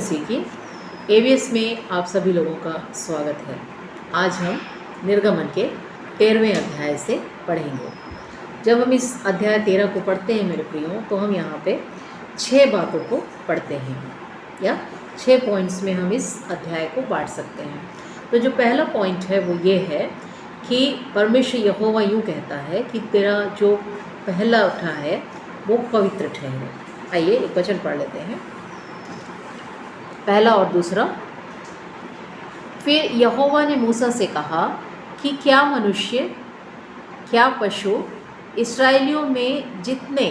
मसीह की एवीएस में आप सभी लोगों का स्वागत है। आज हम निर्गमन के 13वें अध्याय से पढ़ेंगे। जब हम इस अध्याय 13 को पढ़ते हैं मेरे प्रियो, तो हम यहाँ पे 6 बातों को पढ़ते हैं या 6 पॉइंट्स में हम इस अध्याय को बांट सकते हैं। तो जो पहला पॉइंट है वो ये है कि परमेश्वर यहोवा यूँ कहता है कि तेरा जो पहला उठा है वो पवित्र ठहरे। आइए एक वचन पढ़ लेते हैं, पहला और दूसरा। फिर यहोवा ने मूसा से कहा कि क्या मनुष्य क्या पशु इस्राएलियों में जितने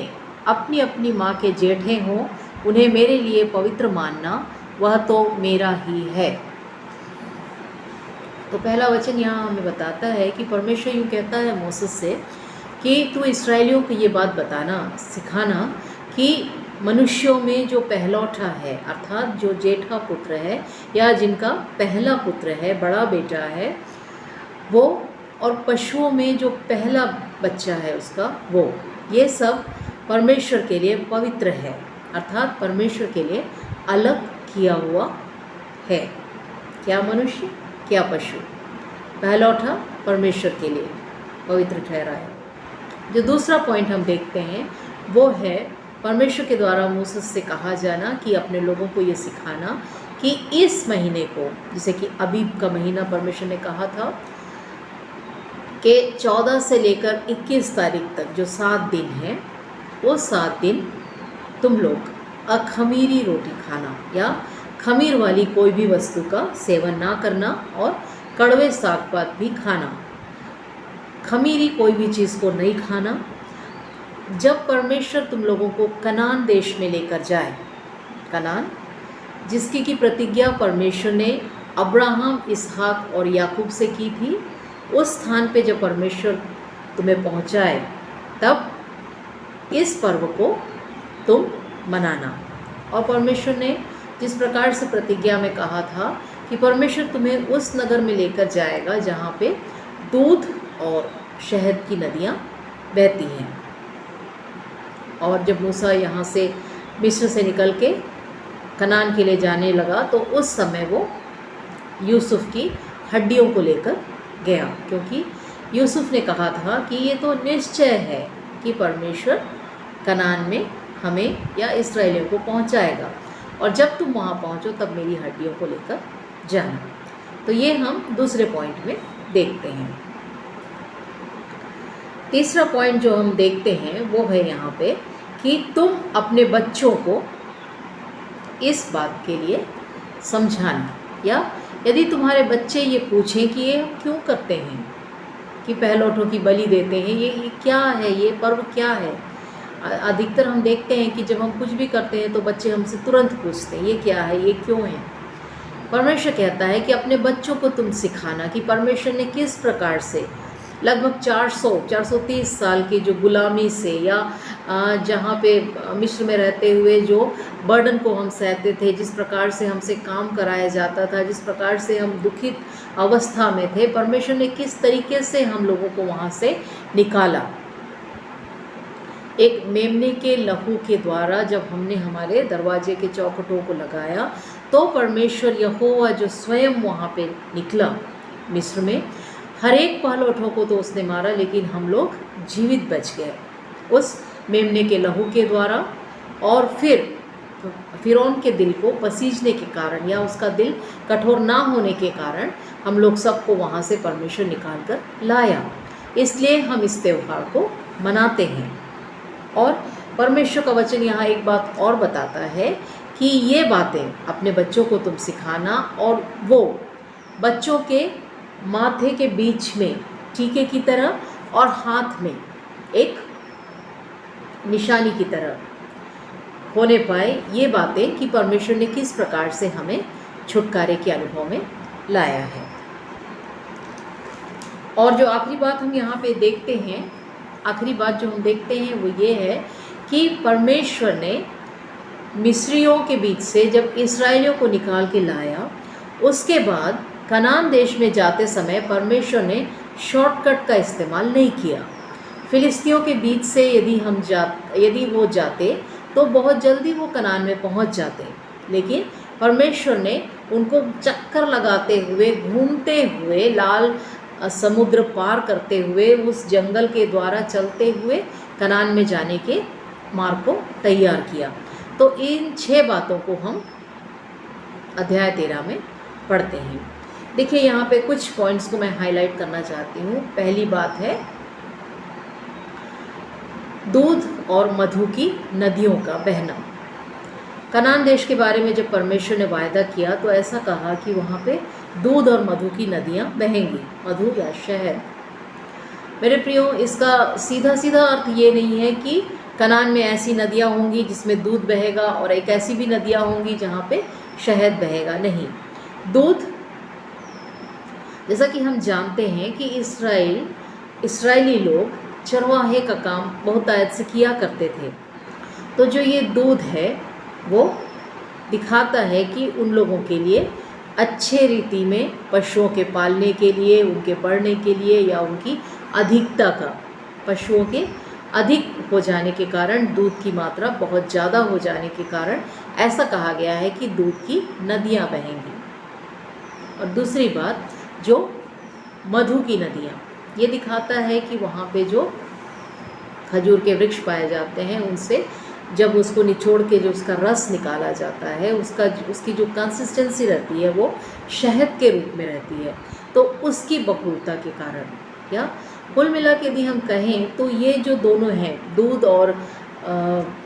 अपनी अपनी माँ के जेठे हों उन्हें मेरे लिए पवित्र मानना, वह तो मेरा ही है। तो पहला वचन यहाँ हमें बताता है कि परमेश्वर यूँ कहता है मूसा से कि तू इस्राएलियों को ये बात बताना, सिखाना कि मनुष्यों में जो पहलौठा है, अर्थात जो जेठा पुत्र है या जिनका पहला पुत्र है, बड़ा बेटा है वो, और पशुओं में जो पहला बच्चा है उसका वो, ये सब परमेश्वर के लिए पवित्र है, अर्थात परमेश्वर के लिए अलग किया हुआ है। क्या मनुष्य क्या पशु, पहलौठा परमेश्वर के लिए पवित्र ठहरा है। जो दूसरा पॉइंट हम देखते हैं वो है परमेश्वर के द्वारा मूसा से कहा जाना कि अपने लोगों को ये सिखाना कि इस महीने को, जैसे कि अबीब का महीना परमेश्वर ने कहा था कि 14 से लेकर 21 तारीख तक जो 7 दिन हैं, वो 7 दिन तुम लोग अखमीरी रोटी खाना या खमीर वाली कोई भी वस्तु का सेवन ना करना और कड़वे साग पात भी खाना, खमीरी कोई भी चीज़ को नहीं खाना। जब परमेश्वर तुम लोगों को कनान देश में लेकर जाए, कनान जिसकी की प्रतिज्ञा परमेश्वर ने अब्राहम, इसहाक और याकूब से की थी, उस स्थान पे जब परमेश्वर तुम्हें पहुंचाए तब इस पर्व को तुम मनाना। और परमेश्वर ने जिस प्रकार से प्रतिज्ञा में कहा था कि परमेश्वर तुम्हें उस नगर में लेकर जाएगा जहाँ पे दूध और शहद की नदियाँ बहती हैं। और जब मूसा यहाँ से मिस्र से निकल के कनान के लिए जाने लगा तो उस समय वो यूसुफ की हड्डियों को लेकर गया, क्योंकि यूसुफ ने कहा था कि ये तो निश्चय है कि परमेश्वर कनान में हमें या इस्राएलियों को पहुँचाएगा, और जब तुम वहाँ पहुँचो तब मेरी हड्डियों को लेकर जाना। तो ये हम दूसरे पॉइंट में देखते हैं। तीसरा पॉइंट जो हम देखते हैं वो है यहाँ पे कि तुम अपने बच्चों को इस बात के लिए समझाना, या यदि तुम्हारे बच्चे ये पूछें कि ये क्यों करते हैं कि पहलौठों की बलि देते हैं, ये क्या है, ये पर्व क्या है। अधिकतर हम देखते हैं कि जब हम कुछ भी करते हैं तो बच्चे हमसे तुरंत पूछते हैं ये क्या है, ये क्यों है। परमेश्वर कहता है कि अपने बच्चों को तुम सिखाना कि परमेश्वर ने किस प्रकार से लगभग 430 साल की जो गुलामी से या जहाँ पे मिस्र में रहते हुए जो बर्डन को हम सहते थे, जिस प्रकार से हमसे काम कराया जाता था, जिस प्रकार से हम दुखित अवस्था में थे, परमेश्वर ने किस तरीके से हम लोगों को वहाँ से निकाला। एक मेमने के लहू के द्वारा जब हमने हमारे दरवाजे के चौखटों को लगाया तो परमेश्वर यहोवा जो स्वयं वहाँ पे निकला मिस्र में, हर एक पहलौठों को तो उसने मारा, लेकिन हम लोग जीवित बच गए उस मेमने के लहू के द्वारा। और फिर फिरौन के दिल को पसीजने के कारण या उसका दिल कठोर ना होने के कारण हम लोग सबको वहाँ से परमेश्वर निकाल कर लाया। इसलिए हम इस त्यौहार को मनाते हैं। और परमेश्वर का वचन यहाँ एक बात और बताता है कि ये बातें अपने बच्चों को तुम सिखाना, और वो बच्चों के माथे के बीच में टीके की तरह और हाथ में एक निशानी की तरह होने पाए, ये बातें कि परमेश्वर ने किस प्रकार से हमें छुटकारे के अनुभव में लाया है। और जो आखिरी बात हम यहाँ पे देखते हैं, आखिरी बात जो हम देखते हैं वो ये है कि परमेश्वर ने मिस्रियों के बीच से जब इस्राएलियों को निकाल के लाया, उसके बाद कनान देश में जाते समय परमेश्वर ने शॉर्टकट का इस्तेमाल नहीं किया। फिलिस्तियों के बीच से यदि वो जाते तो बहुत जल्दी वो कनान में पहुंच जाते, लेकिन परमेश्वर ने उनको चक्कर लगाते हुए, घूमते हुए, लाल समुद्र पार करते हुए, उस जंगल के द्वारा चलते हुए कनान में जाने के मार्ग को तैयार किया। तो इन 6 बातों को हम अध्याय 13 में पढ़ते हैं। देखिए यहाँ पे कुछ पॉइंट्स को मैं हाईलाइट करना चाहती हूँ। पहली बात है दूध और मधु की नदियों का बहना। कनान देश के बारे में जब परमेश्वर ने वायदा किया तो ऐसा कहा कि वहाँ पे दूध और मधु की नदियाँ बहेंगी, मधु या शहद। मेरे प्रियो, इसका सीधा सीधा अर्थ ये नहीं है कि कनान में ऐसी नदियाँ होंगी जिसमें दूध बहेगा और एक ऐसी भी नदियाँ होंगी जहाँ पे शहद बहेगा, नहीं। दूध, जैसा कि हम जानते हैं कि इस्राएली लोग चरवाहे का काम बहुत आयत से किया करते थे। तो जो ये दूध है वो दिखाता है कि उन लोगों के लिए अच्छे रीति में पशुओं के पालने के लिए, उनके बढ़ने के लिए, या उनकी अधिकता का, पशुओं के अधिक हो जाने के कारण, दूध की मात्रा बहुत ज़्यादा हो जाने के कारण ऐसा कहा गया है कि दूध की नदियाँ बहेंगी। और दूसरी बात, जो मधु की नदियाँ, ये दिखाता है कि वहाँ पे जो खजूर के वृक्ष पाए जाते हैं, उनसे जब उसको निचोड़ के जो उसका रस निकाला जाता है, उसकी जो कंसिस्टेंसी रहती है वो शहद के रूप में रहती है। तो उसकी बहुलता के कारण, या कुल मिला के यदि हम कहें तो ये जो दोनों हैं, दूध और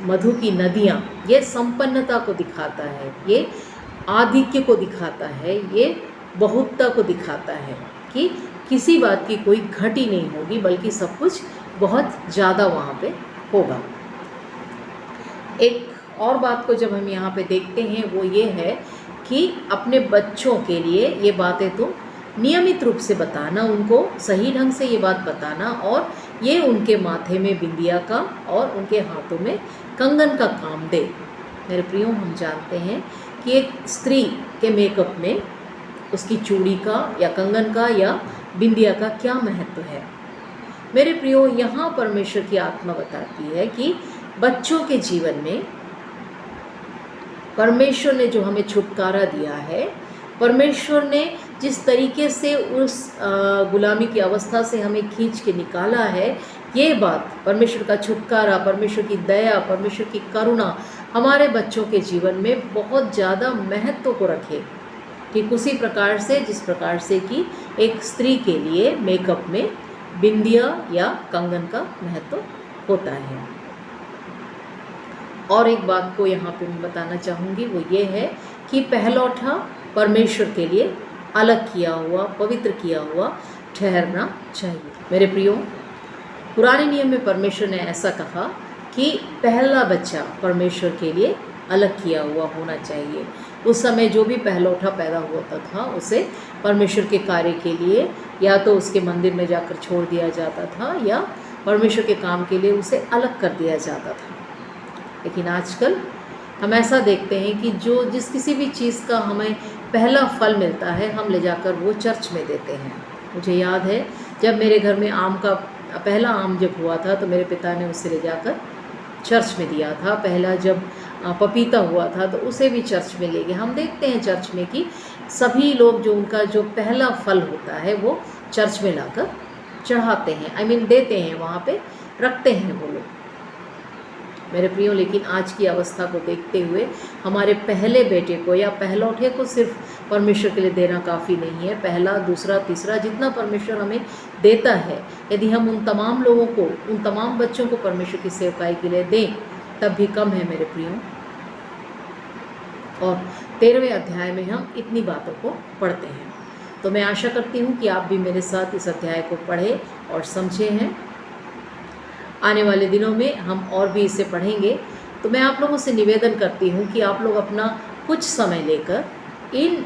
मधु की नदियाँ, ये संपन्नता को दिखाता है, ये आधिक्य को दिखाता है, ये बहुलता को दिखाता है कि किसी बात की कोई घटी नहीं होगी, बल्कि सब कुछ बहुत ज़्यादा वहाँ पे होगा। एक और बात को जब हम यहाँ पे देखते हैं वो ये है कि अपने बच्चों के लिए ये बातें तो नियमित रूप से बताना, उनको सही ढंग से ये बात बताना, और ये उनके माथे में बिंदिया का और उनके हाथों में कंगन का काम दे। मेरे प्रियो, हम जानते हैं कि एक स्त्री के मेकअप में उसकी चूड़ी का या कंगन का या बिंदिया का क्या महत्व है। मेरे प्रियो, यहाँ परमेश्वर की आत्मा बताती है कि बच्चों के जीवन में परमेश्वर ने जो हमें छुटकारा दिया है, परमेश्वर ने जिस तरीके से उस गुलामी की अवस्था से हमें खींच के निकाला है, ये बात, परमेश्वर का छुटकारा, परमेश्वर की दया, परमेश्वर की करुणा हमारे बच्चों के जीवन में बहुत ज़्यादा महत्व को रखे। ठीक उसी प्रकार से जिस प्रकार से कि एक स्त्री के लिए मेकअप में बिंदिया या कंगन का महत्व होता है। और एक बात को यहाँ पे मैं बताना चाहूँगी, वो ये है कि पहलौठा परमेश्वर के लिए अलग किया हुआ, पवित्र किया हुआ ठहरना चाहिए। मेरे प्रियो, पुराने नियम में परमेश्वर ने ऐसा कहा कि पहला बच्चा परमेश्वर के लिए अलग किया हुआ होना चाहिए। उस समय जो भी पहलौठा पैदा होता था उसे परमेश्वर के कार्य के लिए या तो उसके मंदिर में जाकर छोड़ दिया जाता था, या परमेश्वर के काम के लिए उसे अलग कर दिया जाता था। लेकिन आजकल हम ऐसा देखते हैं कि जिस किसी भी चीज़ का हमें पहला फल मिलता है, हम ले जाकर वो चर्च में देते हैं। मुझे याद है जब मेरे घर में आम का पहला आम जब हुआ था तो मेरे पिता ने उसे ले जाकर चर्च में दिया था। पहला जब पपीता हुआ था तो उसे भी चर्च में ले गए। हम देखते हैं चर्च में कि सभी लोग जो उनका जो पहला फल होता है वो चर्च में लाकर चढ़ाते हैं, देते हैं, वहाँ पे रखते हैं वो लोग। मेरे प्रियो, लेकिन आज की अवस्था को देखते हुए हमारे पहले बेटे को या पहलौठे को सिर्फ परमेश्वर के लिए देना काफ़ी नहीं है। पहला, दूसरा, तीसरा, जितना परमेश्वर हमें देता है, यदि हम उन तमाम लोगों को, उन तमाम बच्चों को परमेश्वर की सेवकाई के लिए दें, तब भी कम है मेरे प्रियो। और 13वें अध्याय में हम इतनी बातों को पढ़ते हैं। तो मैं आशा करती हूँ कि आप भी मेरे साथ इस अध्याय को पढ़े और समझे हैं। आने वाले दिनों में हम और भी इसे पढ़ेंगे। तो मैं आप लोगों से निवेदन करती हूँ कि आप लोग अपना कुछ समय लेकर इन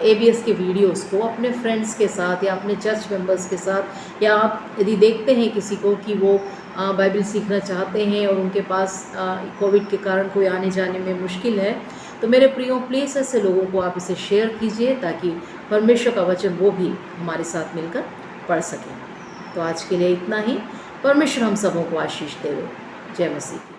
ABS के वीडियोस को अपने फ्रेंड्स के साथ या अपने चर्च मेंबर्स के साथ, या आप यदि देखते हैं किसी को कि वो बाइबल सीखना चाहते हैं और उनके पास कोविड के कारण कोई आने जाने में मुश्किल है, तो मेरे प्रियो, प्लीज़ ऐसे लोगों को आप इसे शेयर कीजिए ताकि परमेश्वर का वचन वो भी हमारे साथ मिलकर पढ़ सकें। तो आज के लिए इतना ही। परमेश्वर हम सबों को आशीष देवे। जय मसीह।